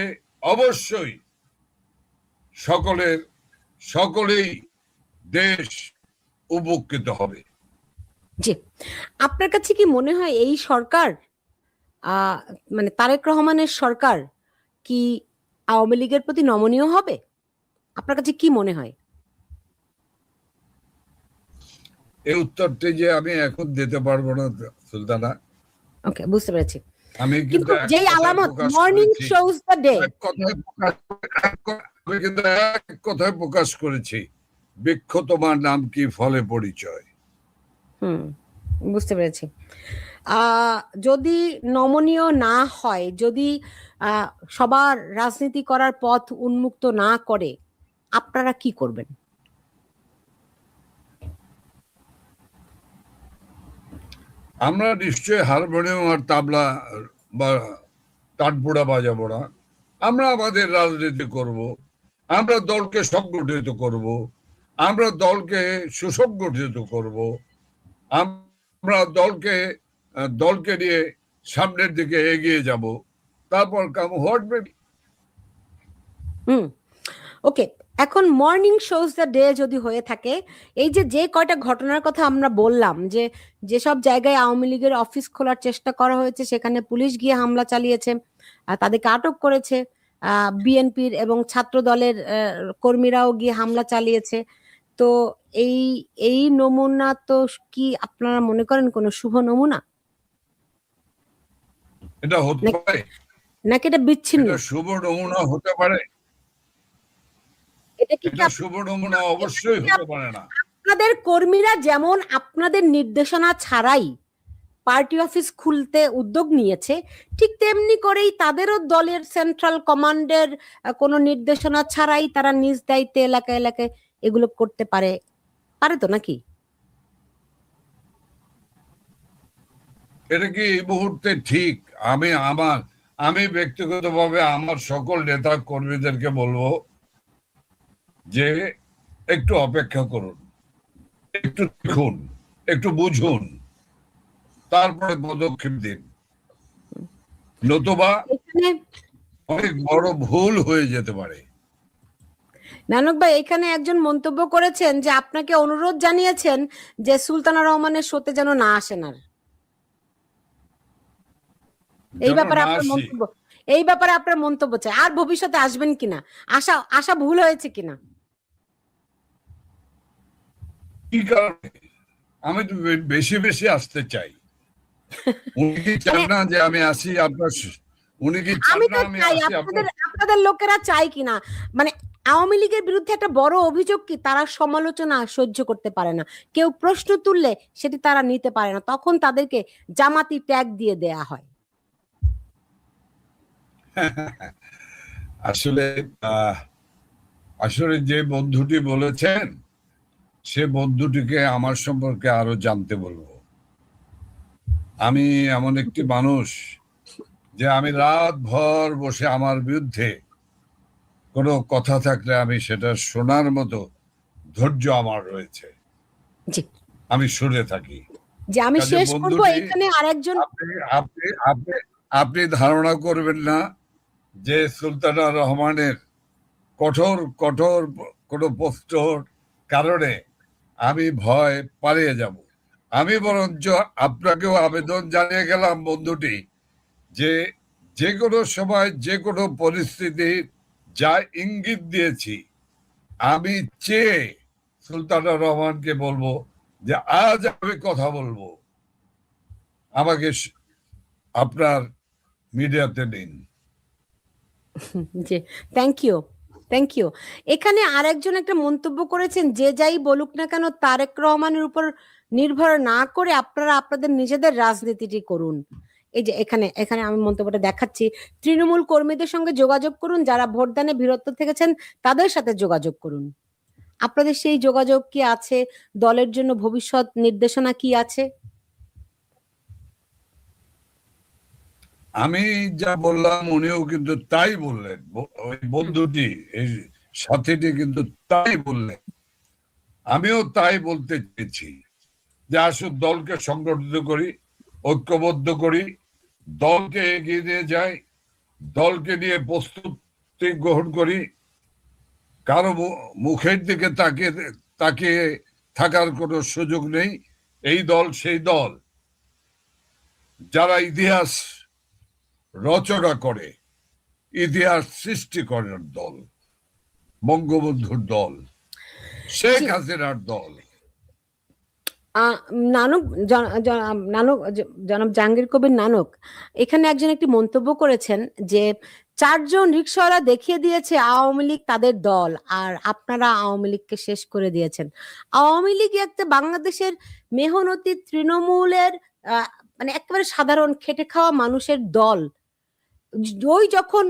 Speaker 1: অবশ্যই সকলেই দেশ উপকৃত হবে।
Speaker 2: জি, আপনার কাছে কি মনে হয় এই সরকার মানে তারেক রহমানের সরকার কি আওয়ামী লীগের প্রতি নমনীয় হবে? আপনার কাছে কি মনে হয়?
Speaker 1: এই উত্তরটি যে আমি এখন দিতে পারবো না সুলতানা।
Speaker 2: ওকে, বুঝতে পেরেছি।
Speaker 1: আমি
Speaker 2: কিন্তু
Speaker 1: এক
Speaker 2: যেই
Speaker 1: কথায়
Speaker 2: আলামত
Speaker 1: প্রকাশ
Speaker 2: মর্নিং
Speaker 1: করেছি,
Speaker 2: শোজ দ্য ডে,
Speaker 1: এক কথায় আমি কিন্তু এক কথায় প্রকাশ করেছি, বৃক্ষ তোমার নাম কি ফলে পরিচয়।
Speaker 2: বুঝতে পেরেছি। যদি নমনীয় না হয়, যদি সবার রাজনীতি করার পথ উন্মুক্ত না করে, আপনারা কি করবেন?
Speaker 1: আমরা নিশ্চয়ই হারমোনিয়াম আর তাবলা বা তানপুরা বাজাবো না। আমরা আমাদের রাজনীতি করব, আমরা দলকে সংগঠিত করব, আমরা দলকে সুসংগঠিত করব, আমরা দলকে নিয়ে সামনের দিকে এগিয়ে যাব, তারপর কাম হোয়াট মে।
Speaker 2: ওকে, এখন মর্নিং শোজ দ্য ডে যদি হয়ে থাকে, এই যে কয়টা ঘটনার কথা আমরা বললাম, যে যেসব জায়গায় আওয়ামী লীগের অফিস খোলার চেষ্টা করা হয়েছে সেখানে পুলিশ গিয়ে হামলা চালিয়েছে, তাদেরকে আটক করেছে, বিএনপির এবং ছাত্র দলের কর্মীরাও গিয়ে হামলা চালিয়েছে, তো এই এই নমুনা তো কি আপনারা মনে করেন কোনো শুভ নমুনা?
Speaker 1: এটা হতে পারে
Speaker 2: নাকি এটা বিচ্ছিন্ন?
Speaker 1: এটা শুভ নমুনা হতে পারে?
Speaker 2: এটা কি
Speaker 1: এটা শুভ নমুনা অবশ্যই হতে পারে না।
Speaker 2: আপনাদের কর্মীরা যেমন আপনাদের নির্দেশনা ছাড়াই পার্টি অফিস খুলতে উদ্যোগ নিয়েছে, ঠিক তেমনি করেই তাদেরও দলের সেন্ট্রাল কমান্ডের কোনো নির্দেশনা ছাড়াই তারা নিজ দায়িত্বে এলাকায় এলাকায় এগুলো করতে পারে, পারে তো নাকি?
Speaker 1: এটা কি এই মুহূর্তে ঠিক? আমি ব্যক্তিগতভাবে আমার সকল নেতা কর্মীদেরকে বলবো যে একটু অপেক্ষা করুন, একটু দেখুন, একটু বুঝুন, তারপরে পদক্ষেপ দিন, নতুবা অনেক বড় ভুল হয়ে যেতে পারে।
Speaker 2: নানক ভাই, এখানে একজন মন্তব্য করেছেন যে আপনাকে অনুরোধ জানিয়েছেন যে সুলতানা রহমানের শোতে যেন না আসেন আর। এই ব্যাপারে আপনার মন্তব্য চাই, আর ভবিষ্যতে আসবেন কিনা, আশা ভুল হয়েছে কিনা?
Speaker 1: কি কারণে? আমি তো বেশি বেশি আসতে চাই। উনি কি চান না যে আমি আসি? উনি কি চান না আমি আসি?
Speaker 2: আপনাদের লোকেরা চাই কিনা, মানে আওয়ামী লীগের বিরুদ্ধে একটা বড় অভিযোগ কি তারা সমালোচনা সহ্য করতে পারে না, কেউ প্রশ্ন তুললে সেটি তারা নিতে পারে না, তখন তাদেরকে জামাতি ট্যাগ দিয়ে দেয়া হয়।
Speaker 1: আসলে আসলে যে বন্ধুটি বলেছেন সে বন্ধুটিকে আমার সম্পর্কে আরো জানতে বলবো। আমি এমন একটি মানুষ যে আমি রাত ভর বসে আমার বিরুদ্ধে কোনো কথা থাকলে আমি সেটা শোনার মতো ধৈর্য আমার রয়েছে, আমি শুনে থাকি।
Speaker 2: যে আমি শেষ করব, এখানে আরেকজন
Speaker 1: আপনি ধারণা করবেন না যে সুলতানা রহমানের কঠোর কঠোর কোনো প্রশ্নর কারণে আমি ভয় পালিয়ে যাব। আমি বরঞ্চ আপনাকেও আবেদন জানিয়ে গেলাম বন্ধুটি, যে কোনো সময় যে কোনো পরিস্থিতি যা ইঙ্গিত দিয়েছি, আমি চেয়ে সুলতানা রহমানকে বলবো যে আজ আমি কথা বলবো, আমাকে আপনার মিডিয়াতে নিন।
Speaker 2: জি, থ্যাংক ইউ। এখানে আরেকজন একটা মন্তব্য করেছেন, যে যাই বলুক না কেন তারেক রহমানের উপর নির্ভর না করে আপনারা আপনাদের নিজেদের রাজনীতিটি করুন। এই যে এখানে আমি মন্তব্যটা দেখাচ্ছি, তৃণমূল কর্মীদের সঙ্গে যোগাযোগ করুন, যারা ভোটদানে বিরত থেকেছেন তাদের সাথে যোগাযোগ করুন। আপনাদের সেই যোগাযোগ কি আছে? দলের জন্য ভবিষ্যৎ নির্দেশনা কি আছে?
Speaker 1: আমি যা বললাম উনিও কিন্তু তাই বললেন, ওই বন্ধুটি এই সাথীটি কিন্তু তাই বললেন। আমিও তাই বলতে চেয়েছি যে আসুন দলকে সংগঠিত করি, ঐক্যবদ্ধ করি, দলকে এগিয়ে নিয়ে যাই, দলকে নিয়ে প্রস্তুতি গ্রহণ করি। কারো মুখের দিকে তাকিয়ে থাকার কোনো সুযোগ নেই। এই দল সেই দল যারা ইতিহাস রচনা করে, ইতিহাস সৃষ্টি করার দল, বঙ্গবন্ধুর দল, শেখ হাসিনার দল।
Speaker 2: নানক নানক জনাব জাহাঙ্গীর কবির নানক এখানে একজন একটি মন্তব্য করেছেন যে 4 জন রিকশাওয়ালা দেখিয়ে দিয়েছে আওয়ামী লীগ তাদের দল, আর আপনারা আওয়ামী লীগকে শেষ করে দিয়েছেন। আওয়ামী লীগ একটা বাংলাদেশের মেহনতি তৃণমূলের মানে একেবারে সাধারণ খেটে খাওয়া মানুষের দল। ওই যখন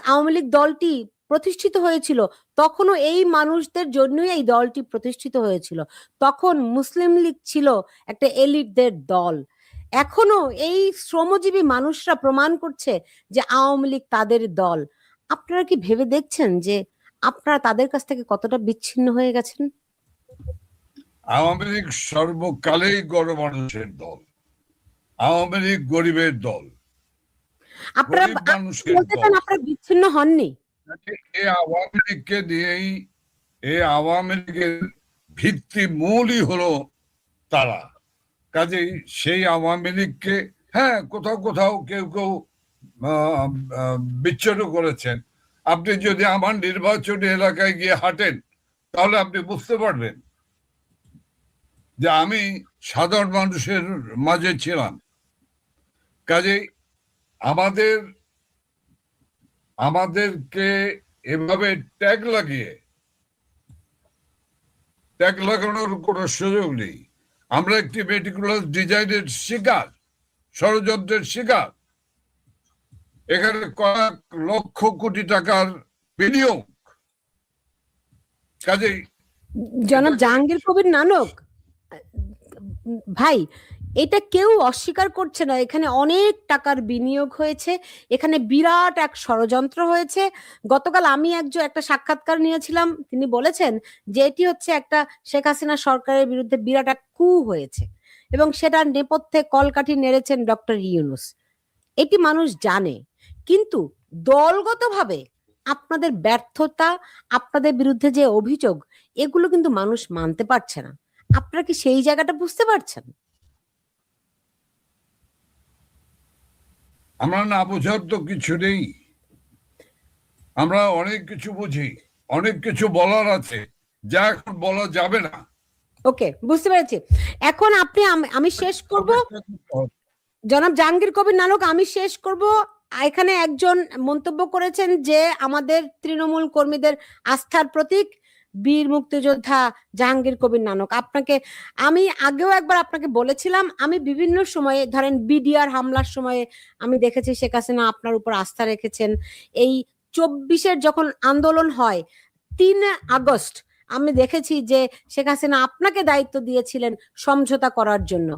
Speaker 2: আওয়ামী লীগ দলটি প্রতিষ্ঠিত হয়েছিল তখনও এই মানুষদের জন্যই এই দলটি প্রতিষ্ঠিত হয়েছিল। তখন মুসলিম লীগ ছিল একটা এলিটদের দল। এখনো এই শ্রমজীবী মানুষরা প্রমাণ করছে যে আওয়ামী লীগ তাদের দল। আপনারা কি ভেবে দেখছেন যে আপনারা তাদের কাছ থেকে কতটা বিচ্ছিন্ন হয়ে গেছেন?
Speaker 1: আওয়ামী লীগ সর্বকালেই গণমানুষের দল, আওয়ামী লীগ গরিবের দল,
Speaker 2: আপনারা
Speaker 1: গরিব মানুষের
Speaker 2: বলতে
Speaker 1: দল।
Speaker 2: চান আপনারা বিচ্ছিন্ন হননি?
Speaker 1: এই আওয়ামী লীগকে দিয়েই, এই আওয়ামী লীগের ভিত্তি মূলই হলো তারা। কাজেই সেই আওয়ামী লীগকে হ্যাঁ কোথাও কোথাও কেউ কেউ বিচ্ছিন্ন করেছেন। আপনি যদি আমার নির্বাচনী এলাকায় গিয়ে হাঁটেন তাহলে আপনি বুঝতে পারবেন যে আমি সাধারণ মানুষের মাঝে ছিলাম। কাজেই আমাদেরকে এভাবে ট্যাগ লাগানোর কোনো সুযোগ নেই। আমরা একটি মেটিকুলাস ডিজাইনের শিকার, ষড়যন্ত্রের শিকার। এখানে কয়েক লক্ষ কোটি টাকার বিনিয়োগ। কাজেই
Speaker 2: জনাব জাহাঙ্গীর কবির নানক ভাই, এটা কেউ অস্বীকার করছে না, এখানে অনেক টাকার বিনিয়োগ হয়েছে, এখানে বিরাট এক ষড়যন্ত্র হয়েছে। গতকাল আমি একটা সাক্ষাৎকার নিয়েছিলাম, তিনি বলেছেন যে এটি হচ্ছে একটা শেখ হাসিনা সরকারের বিরুদ্ধে বিরাট এক কু হয়েছে এবং সেটার নেপথ্যে কলকাঠি নেড়েছেন ডক্টর ইউনূস। এটি মানুষ জানে, কিন্তু দলগতভাবে আপনাদের ব্যর্থতা, আপনাদের বিরুদ্ধে যে অভিযোগ, এগুলো কিন্তু মানুষ মানতে পারছে না। আপনারা কি সেই জায়গাটা বুঝতে পারছেন?
Speaker 1: আমরা না বোঝার তো কিছু নেই, আমরা অনেক কিছু বুঝি, অনেক কিছু বলার আছে যা এখন বলা যাবে না।
Speaker 2: ওকে, বুঝতে পেরেছি। এখন আমি শেষ করব জনাব জাহাঙ্গীর কবির নানক, আমি শেষ করব। এখানে একজন মন্তব্য করেছেন যে আমাদের তৃণমূল কর্মীদের আস্থার প্রতীক বীর মুক্তিযোদ্ধা জাহাঙ্গীর কবির নানক। আমি আগেও একবার আপনাকে বলেছিলাম, আমি বিভিন্ন সময়ে ধরেন বিডিআর হামলার সময়ে আমি দেখেছি শেখ হাসিনা আপনার উপর আস্থা রেখেছেন। এই 24-এর যখন আন্দোলন হয় 3 আগস্ট আমি দেখেছি যে শেখ হাসিনা আপনাকে দায়িত্ব দিয়েছিলেন সমঝোতা করার জন্য।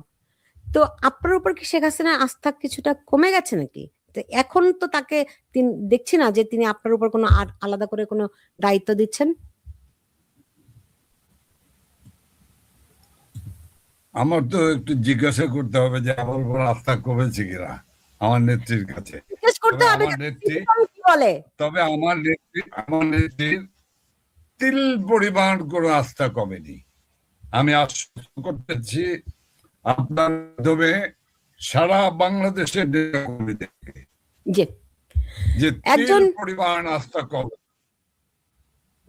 Speaker 2: তো আপনার উপর কি শেখ হাসিনার আস্থা কিছুটা কমে গেছে নাকি? তো এখন তো তাকে দেখছি না যে তিনি আপনার উপর কোনো আলাদা করে কোনো দায়িত্ব দিচ্ছেন।
Speaker 1: আমার তো একটু জিজ্ঞাসা করতে হবে যে আমার উপর আস্থা কমেছে কিনা আমার নেত্রীর কাছে।
Speaker 2: জিজ্ঞেস করতে হবে কি বলে।
Speaker 1: তবে আমার নেত্রীর তিল পরিমাণ কোনো আস্থা কমেনি। আমি আশ্বস্ত করতেছি আপনার মাধ্যমে সারা বাংলাদেশের নেতাকর্মীদেরকে যে তিল পরিমাণ আস্থা কমে।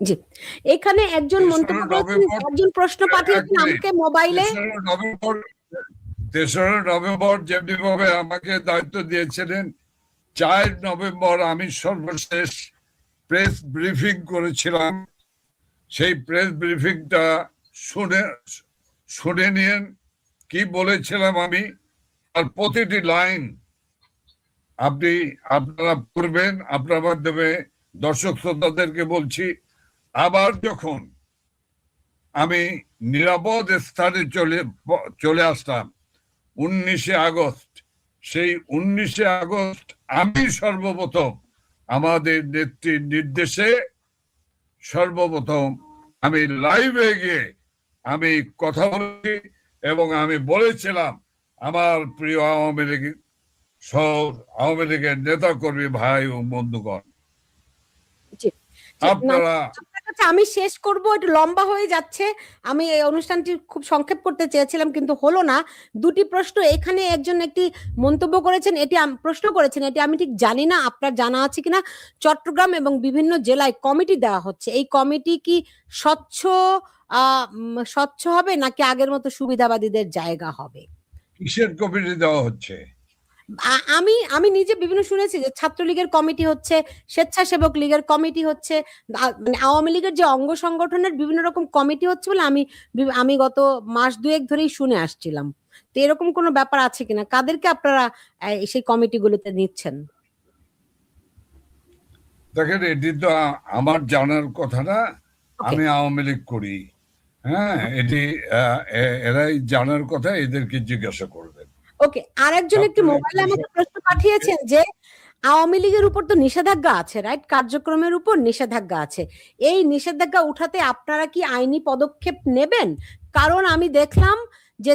Speaker 2: জি, এখানে একজন মন্তব্য করেছেন, একজন প্রশ্ন পাঠিয়েছেন আমাকে মোবাইলে।
Speaker 1: 3 নভেম্বর যেমনি ভাবে আমাকে দায়িত্ব দিয়েছিলেন, 4 নভেম্বর আমি সর্বশেষ প্রেস ব্রিফিং করেছিলাম। সেই প্রেস ব্রিফিংটা শুনে নিন কি বলেছিলাম আমি, আর প্রতিটি লাইন আপনারা পড়বেন। আপনার মাধ্যমে দর্শক শ্রোতাদেরকে বলছি, আবার যখন আমি নিরাপদ স্থানে চলে আসলাম 19শে আগস্ট, সেই 19শে আগস্ট আমি সর্বপ্রথম আমাদের নেত্রীর নির্দেশে সর্বপ্রথম আমি লাইভে গিয়ে আমি কথা বলেছি এবং আমি বলেছিলাম আমার প্রিয় আওয়ামী লীগ আওয়ামী লীগের নেতা কর্মী ভাই ও বন্ধুগণ, আপনারা
Speaker 2: আমি শেষ করব, একটু লম্বা হয়ে যাচ্ছে। আমি এই অনুষ্ঠানটি খুব সংক্ষেপ করতে চেয়েছিলাম কিন্তু হলো না। 2টি প্রশ্ন এখানে একটি মন্তব্য করেছেন, প্রশ্ন করেছেন, এটি আমি ঠিক জানি না আপনার জানা আছে কিনা। চট্টগ্রাম এবং বিভিন্ন জেলায় কমিটি দেওয়া হচ্ছে, এই কমিটি কি স্বচ্ছ স্বচ্ছ হবে নাকি আগের মতো সুবিধাবাদীদের জায়গা হবে?
Speaker 1: কিসের কমিটি দেওয়া হচ্ছে?
Speaker 2: আমি আমি নিজে বিভিন্ন শুনেছি যে ছাত্রলীগের কমিটি হচ্ছে, স্বেচ্ছাসেবক লীগের কমিটি হচ্ছে, মানে আওয়ামী লীগের যে অঙ্গ সংগঠনের বিভিন্ন রকম কমিটি হচ্ছে বলে আমি গত মাস দুয়েক ধরেই শুনে আসছিলাম। তো এরকম কোনো ব্যাপার আছে কিনা? কাদেরকে আপনারা সেই কমিটিগুলোতে নিচ্ছেন?
Speaker 1: দেখেন, এটি তো আমার জানার কথা না।
Speaker 2: ওকে
Speaker 1: আমি আওয়ামী লীগ করি। হ্যাঁ, এটি এরাই জানার কথা, এদেরকে জিজ্ঞাসা করবেন।
Speaker 2: ওকে আরেকজন একটি মোবাইলে আমাকে প্রশ্ন পাঠিয়েছেন যে আওয়ামী লীগের উপর তো নিষেধাজ্ঞা আছে, রাইট? কার্যক্রমের উপর নিষেধাজ্ঞা আছে। এই নিষেধাজ্ঞা উঠাতে আপনারা কি আইনি পদক্ষেপ নেবেন? কারণ আমি দেখলাম যে